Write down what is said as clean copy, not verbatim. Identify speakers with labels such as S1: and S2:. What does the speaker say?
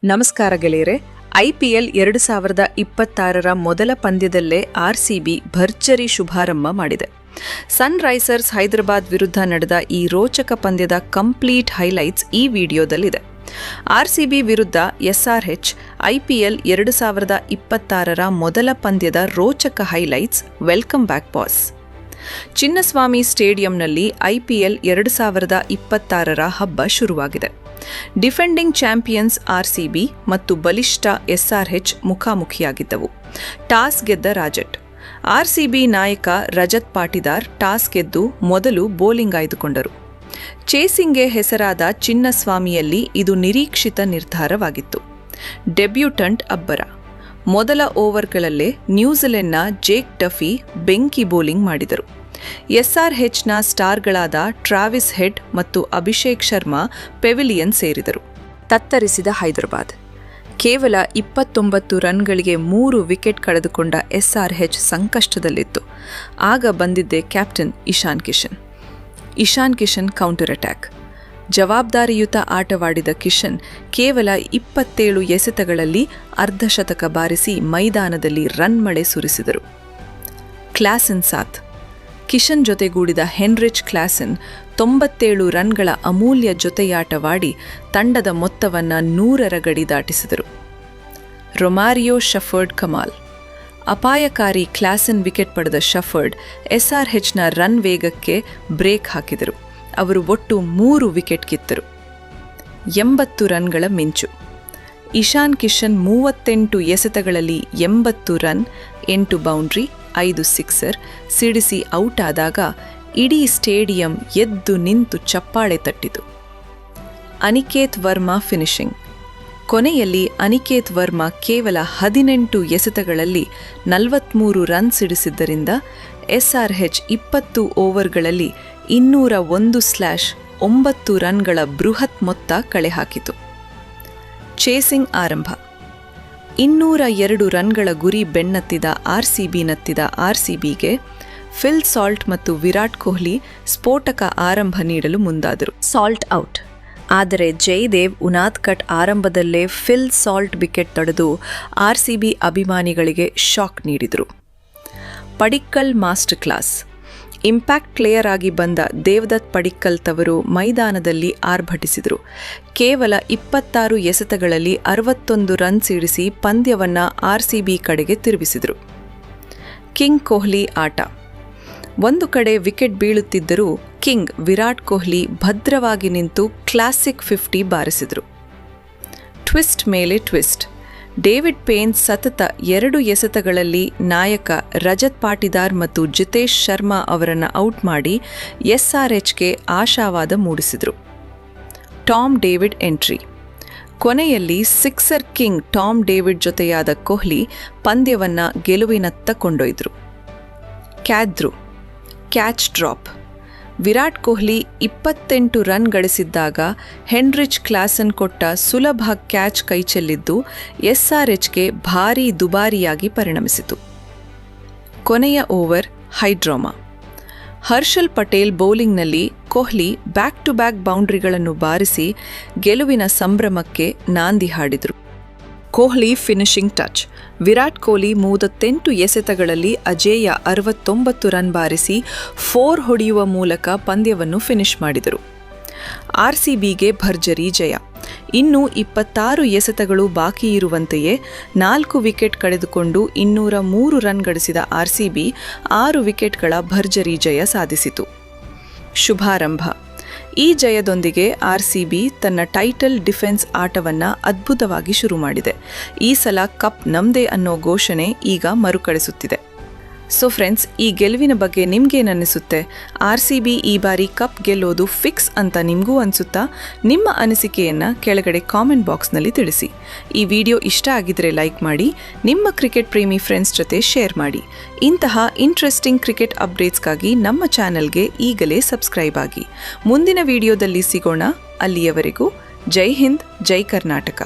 S1: ನಮಸ್ಕಾರ ಗೆಳೆಯರೆ. ಐಪಿಎಲ್ 2026ರ ಮೊದಲ ಪಂದ್ಯದಲ್ಲೇ ಆರ್ಸಿಬಿ ಭರ್ಜರಿ ಶುಭಾರಂಭ ಮಾಡಿದೆ. ಸನ್ ರೈಸರ್ಸ್ ಹೈದರಾಬಾದ್ ವಿರುದ್ಧ ನಡೆದ ಈ ರೋಚಕ ಪಂದ್ಯದ ಕಂಪ್ಲೀಟ್ ಹೈಲೈಟ್ಸ್ ಈ ವಿಡಿಯೋದಲ್ಲಿದೆ. ಆರ್ಸಿಬಿ ವಿರುದ್ಧ ಎಸ್ಆರ್ಎಚ್ ಐಪಿಎಲ್ 2026ರ ಮೊದಲ ಪಂದ್ಯದ ರೋಚಕ highlights. Welcome back boss. Chinnaswamy ಸ್ಟೇಡಿಯಂನಲ್ಲಿ ಐಪಿಎಲ್ 2026ರ ಹಬ್ಬ ಶುರುವಾಗಿದೆ. ಡಿಫೆಂಡಿಂಗ್ ಚಾಂಪಿಯನ್ಸ್ ಆರ್ಸಿಬಿ ಮತ್ತು ಬಲಿಷ್ಠ ಎಸ್ಆರ್ಎಚ್ ಮುಖಾಮುಖಿಯಾಗಿದ್ದವು. ಟಾಸ್ ಗೆದ್ದ ರಾಜಟ್. ಆರ್ಸಿಬಿ ನಾಯಕ ರಜತ್ ಪಾಟಿದಾರ್ ಟಾಸ್ ಗೆದ್ದು ಮೊದಲು ಬೌಲಿಂಗ್ ಆಯ್ದುಕೊಂಡರು. ಚೇಸಿಂಗ್ಗೆ ಹೆಸರಾದ ಚಿನ್ನಸ್ವಾಮಿಯಲ್ಲಿ ಇದು ನಿರೀಕ್ಷಿತ ನಿರ್ಧಾರವಾಗಿತ್ತು. ಡೆಬ್ಯೂಟಂಟ್ ಅಬ್ಬರ. ಮೊದಲ ಓವರ್ಗಳಲ್ಲೇ ನ್ಯೂಜಿಲೆಂಡ್ನ ಜೇಕ್ ಡಫಿ ಬೆಂಕಿ ಬೌಲಿಂಗ್ ಮಾಡಿದರು. ಎಸ್ಆರ್ಎಚ್ನ ಸ್ಟಾರ್ಗಳಾದ ಟ್ರಾವಿಸ್ ಹೆಡ್ ಮತ್ತು ಅಭಿಷೇಕ್ ಶರ್ಮಾ ಪೆವಿಲಿಯನ್ ಸೇರಿದರು. ತತ್ತರಿಸಿದ ಹೈದರಾಬಾದ್. ಕೇವಲ 29 ರನ್ಗಳಿಗೆ 3 ವಿಕೆಟ್ ಕಳೆದುಕೊಂಡ ಎಸ್ಆರ್ಎಚ್ ಸಂಕಷ್ಟದಲ್ಲಿತ್ತು. ಆಗ ಬಂದಿದ್ದೇ captain Ishan Kishan counter attack. ಜವಾಬ್ದಾರಿಯುತ ಆಟವಾಡಿದ ಕಿಶನ್ ಕೇವಲ 27 ಎಸೆತಗಳಲ್ಲಿ ಅರ್ಧಶತಕ ಬಾರಿಸಿ ಮೈದಾನದಲ್ಲಿ ರನ್ ಮಳೆ ಸುರಿಸಿದರು. ಕ್ಲಾಸನ್ ಸಾಥ್. ಕಿಶನ್ ಜೊತೆಗೂಡಿದ ಹೆನ್ರಿಚ್ ಕ್ಲಾಸನ್ 97 ರನ್ಗಳ ಅಮೂಲ್ಯ ಜೊತೆಯಾಟವಾಡಿ ತಂಡದ ಮೊತ್ತವನ್ನು 100ರ ಗಡಿ ದಾಟಿಸಿದರು. ರೊಮಾರಿಯೋ ಶಫರ್ಡ್ ಕಮಾಲ್. ಅಪಾಯಕಾರಿ ಕ್ಲಾಸನ್ ವಿಕೆಟ್ ಪಡೆದ ಶಫರ್ಡ್ ಎಸ್ಆರ್ಎಚ್ನ ರನ್ ವೇಗಕ್ಕೆ ಬ್ರೇಕ್ ಹಾಕಿದರು. ಅವರು ಒಟ್ಟು 3 ವಿಕೆಟ್ ಕಿತ್ತರು. 80 ರನ್ಗಳ ಮಿಂಚು. Ishan Kishan 38 ಎಸೆತಗಳಲ್ಲಿ 80 run, 8 boundary, 5 sixer ಸಿಡಿಸಿ ಔಟ್ ಆದಾಗ ಇಡೀ ಸ್ಟೇಡಿಯಂ ಎದ್ದು ನಿಂತು ಚಪ್ಪಾಳೆ ತಟ್ಟಿತು. ಅನಿಕೇತ್ ವರ್ಮಾ ಫಿನಿಶಿಂಗ್. ಕೊನೆಯಲ್ಲಿ ಅನಿಕೇತ್ ವರ್ಮಾ ಕೇವಲ 18 ಎಸೆತಗಳಲ್ಲಿ 43 ರನ್ ಸಿಡಿಸಿದ್ದರಿಂದ ಎಸ್ಆರ್ಎಚ್ 20 ಓವರ್ಗಳಲ್ಲಿ 201/9 ರನ್ಗಳ ಬೃಹತ್ ಮೊತ್ತ ಕಳೆಹಾಕಿತು. ಚೇಸಿಂಗ್ ಆರಂಭ. 202 ರನ್ಗಳ ಗುರಿ ಬೆನ್ನತ್ತಿದ ಆರ್ಸಿಬಿಗೆ ಫಿಲ್ ಸಾಲ್ಟ್ ಮತ್ತು ವಿರಾಟ್ ಕೊಹ್ಲಿ ಸ್ಫೋಟಕ ಆರಂಭ ನೀಡಲು ಮುಂದಾದರು. Salt out. ಆದರೆ ಜಯದೇವ್ ಉನಾದ್ಕಟ್ ಆರಂಭದಲ್ಲೇ ಫಿಲ್ ಸಾಲ್ಟ್ ವಿಕೆಟ್ ತಡೆದು ಆರ್ಸಿಬಿ ಅಭಿಮಾನಿಗಳಿಗೆ ಶಾಕ್ ನೀಡಿದರು. Padikkal master class. Impact player ಆಗಿ ಬಂದ ದೇವದತ್ ಪಡಿಕ್ಕಲ್ ತವರು ಮೈದಾನದಲ್ಲಿ ಆರ್ಭಟಿಸಿದರು. ಕೇವಲ 26 ಎಸೆತಗಳಲ್ಲಿ 61 ರನ್ ಸಿಡಿಸಿ ಪಂದ್ಯವನ್ನು ಆರ್ಸಿಬಿ ಕಡೆಗೆ ತಿರುಗಿಸಿದರು. ಕಿಂಗ್ ಕೊಹ್ಲಿ ಆಟ. ಒಂದು ಕಡೆ ವಿಕೆಟ್ ಬೀಳುತ್ತಿದ್ದರೂ ಕಿಂಗ್ ವಿರಾಟ್ ಕೊಹ್ಲಿ ಭದ್ರವಾಗಿ ನಿಂತು ಕ್ಲಾಸಿಕ್ 50 ಬಾರಿಸಿದರು. ಟ್ವಿಸ್ಟ್ ಮೇಲೆ ಟ್ವಿಸ್ಟ್. ಡೇವಿಡ್ ಪೇನ್ ಸತತ 2 ಎಸೆತಗಳಲ್ಲಿ ನಾಯಕ ರಜತ್ ಪಾಟಿದಾರ್ ಮತ್ತು ಜಿತೇಶ್ ಶರ್ಮಾ ಅವರನ್ನು ಔಟ್ ಮಾಡಿ ಎಸ್ಆರ್ಎಚ್ಗೆ ಆಶಾವಾದ ಮೂಡಿಸಿದರು. Tom David entry. ಕೊನೆಯಲ್ಲಿ ಸಿಕ್ಸರ್ ಕಿಂಗ್ ಟಾಮ್ ಡೇವಿಡ್ ಜೊತೆಯಾದ ಕೊಹ್ಲಿ ಪಂದ್ಯವನ್ನು ಗೆಲುವಿನತ್ತ ಕೊಂಡೊಯ್ದರು. Catch drop. Virat Kohli 28 run ಗಳಿಸಿದ್ದಾಗ ಹೆನ್ರಿಚ್ ಕ್ಲಾಸನ್ ಕೊಟ್ಟ ಸುಲಭ ಕ್ಯಾಚ್ ಕೈಚೆಲ್ಲಿದ್ದು ಎಸ್ಆರ್ಎಚ್ಗೆ ಭಾರೀ ದುಬಾರಿಯಾಗಿ ಪರಿಣಮಿಸಿತು. ಕೊನೆಯ ಓವರ್ ಹೈಡ್ರಾಮಾ. ಹರ್ಷಲ್ ಪಟೇಲ್ ಬೌಲಿಂಗ್ನಲ್ಲಿ ಕೊಹ್ಲಿ ಬ್ಯಾಕ್ ಟು ಬ್ಯಾಕ್ ಬೌಂಡ್ರಿಗಳನ್ನು ಬಾರಿಸಿ ಗೆಲುವಿನ ಸಂಭ್ರಮಕ್ಕೆ ನಾಂದಿ ಹಾಡಿದರು. Kohli finishing touch. ವಿರಾಟ್ ಕೊಹ್ಲಿ 38 ಎಸೆತಗಳಲ್ಲಿ ಅಜೇಯ 69 ರನ್ ಬಾರಿಸಿ 4 ಹೊಡೆಯುವ ಮೂಲಕ ಪಂದ್ಯವನ್ನು ಫಿನಿಶ್ ಮಾಡಿದರು. ಆರ್ಸಿಬಿಗೆ ಭರ್ಜರಿ ಜಯ. ಇನ್ನೂ 26 ಎಸೆತಗಳು ಬಾಕಿ ಇರುವಂತೆಯೇ 4 ವಿಕೆಟ್ ಕಳೆದುಕೊಂಡು 203 ರನ್ ಗಳಿಸಿದ ಆರ್ಸಿಬಿ 6 ವಿಕೆಟ್ಗಳ ಭರ್ಜರಿ ಜಯ ಸಾಧಿಸಿತು. ಶುಭಾರಂಭ. ಈ ಜಯದೊಂದಿಗೆ ಆರ್ಸಿಬಿ ತನ್ನ ಟೈಟಲ್ ಡಿಫೆನ್ಸ್ ಆಟವನ್ನು ಅದ್ಭುತವಾಗಿ ಶುರು ಮಾಡಿದೆ. ಈ ಸಲ ಕಪ್ ನಮ್ದೇ ಅನ್ನೋ ಘೋಷಣೆ ಈಗ ಮರುಕಳಿಸುತ್ತಿದೆ. ಸೊ ಫ್ರೆಂಡ್ಸ್, ಈ ಗೆಲುವಿನ ಬಗ್ಗೆ ನಿಮ್ಗೇನನ್ನಿಸುತ್ತೆ? ಆರ್ಸಿಬಿ ಈ ಬಾರಿ ಕಪ್ ಗೆಲ್ಲೋದು ಫಿಕ್ಸ್ ಅಂತ ನಿಮಗೂ ಅನಿಸುತ್ತಾ? ನಿಮ್ಮ ಅನಿಸಿಕೆಯನ್ನು ಕೆಳಗಡೆ ಕಾಮೆಂಟ್ ಬಾಕ್ಸ್ನಲ್ಲಿ ತಿಳಿಸಿ. ಈ ವಿಡಿಯೋ ಇಷ್ಟ ಆಗಿದ್ರೆ ಲೈಕ್ ಮಾಡಿ, ನಿಮ್ಮ ಕ್ರಿಕೆಟ್ ಪ್ರೇಮಿ ಫ್ರೆಂಡ್ಸ್ ಜೊತೆ ಶೇರ್ ಮಾಡಿ. ಇಂತಹ ಇಂಟ್ರೆಸ್ಟಿಂಗ್ ಕ್ರಿಕೆಟ್ ಅಪ್ಡೇಟ್ಸ್ಗಾಗಿ ನಮ್ಮ ಚಾನೆಲ್ಗೆ ಈಗಲೇ ಸಬ್ಸ್ಕ್ರೈಬ್ ಆಗಿ. ಮುಂದಿನ ವಿಡಿಯೋದಲ್ಲಿ ಸಿಗೋಣ. ಅಲ್ಲಿಯವರೆಗೂ ಜೈ ಹಿಂದ್, ಜೈ ಕರ್ನಾಟಕ.